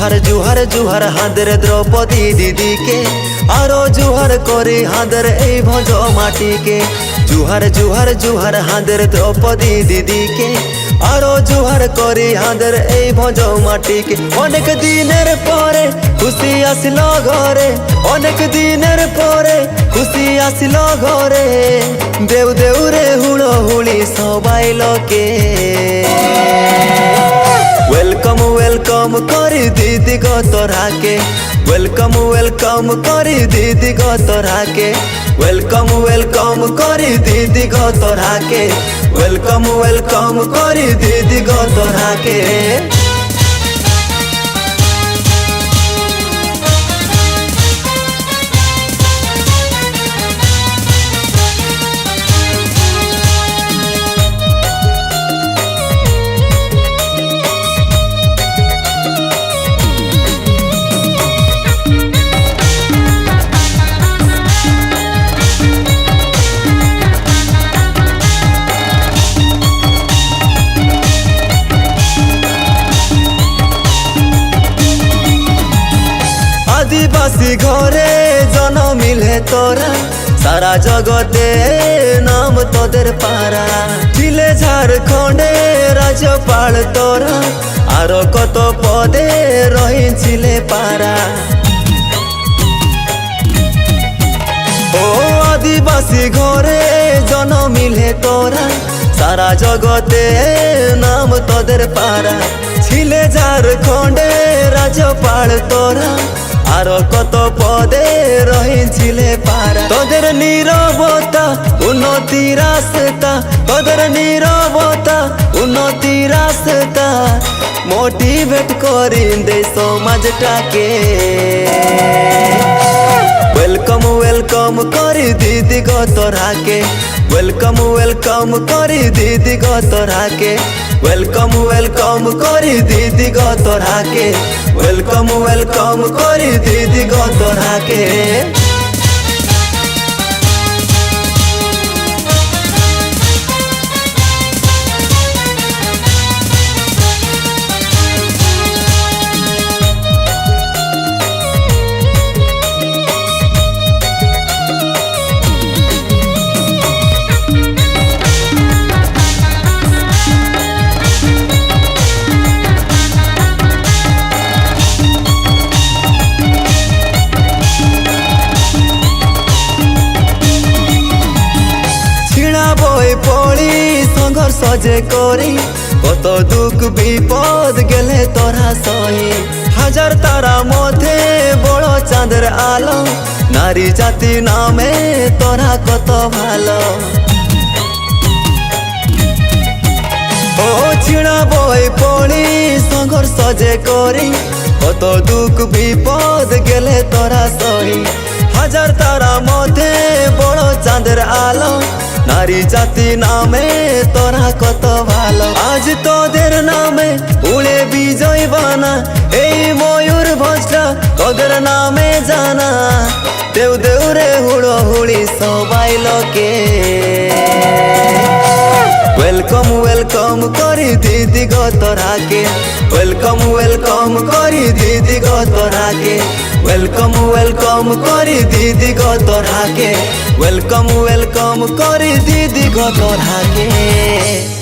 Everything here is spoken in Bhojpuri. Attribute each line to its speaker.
Speaker 1: जुहार जुहार जुहार हादर द्रौपदी दीदी के आरो जुहार करे हादर ए भज माटी के जुहार जुहार जुहार हादर द्रौपदी दीदी के आरो जुहार करे हादर ए भज माटी के अनेक दिनेर परे खुशी आसिलो घरे अनेक दिनेर परे खुशी आसिलो घरे देव देव रे हुड़ो हुड़ी सबाई लोके वेलकम वेलकम करी दीदी गो तोरा के वेलकम वेलकम करी दीदी गो तोरा के वेलकम वेलकम करी दीदी गो तोरा के वेलकम वेलकम करी दीदी गो तोरा के आदिवासी घरे जन्म मिले तोरा सारा जगते नाम तोदेर पारा चिले झारखंडे राज्यपाल तोरा आरो कत पदे रही चिले पारा ओ आदिवासी घरे जन्म मिले तोरा सारा जगते नाम तोदेर पारा चिले झारखंडे राज्यपाल तोरा आरो कत पदे रही पारा तोदेर नीरवता उन्नति रास्ता तोदेर नीरवता उन्नति रास्ता मोटिवेट करी दे समाजटा के वेलकम वेलकम करी दीदी गो तोरा के वेलकम वेलकम करी दीदी गो तोरा के वेलकम वेलकम करी दीदी गो तोरा के वेलकम वेलकम करी दीदी गो तोरा के पड़ी संघर्ष जे करी कत दुख विपद गेले तोरा सही हजार तारा मध्य बड़ चांदर आलो नारी जाति नामे तोरा कत भालो ओ छिड़ा बई पड़ी संघर्ष जे करी कत दुख विपद गेले तोरा सही हजार तारा मध्य बड़ चांदर आलो नारी जाति नामे तोरा कत भालो आज तोदेर नामे उड़े विजय बाना ए मयूर भजटा तोदेर नामे जाना देव देव रे हुड़ो हुड़ी सबाई लोके वेलकम वेलकम करी दीदी गो तोरा के वेलकम वेलकम करी दीदी गो तोरा के वेलकम वेलकम करी दीदी गो तोरा के वेलकम वेलकम करी दीदी गो तोरा के।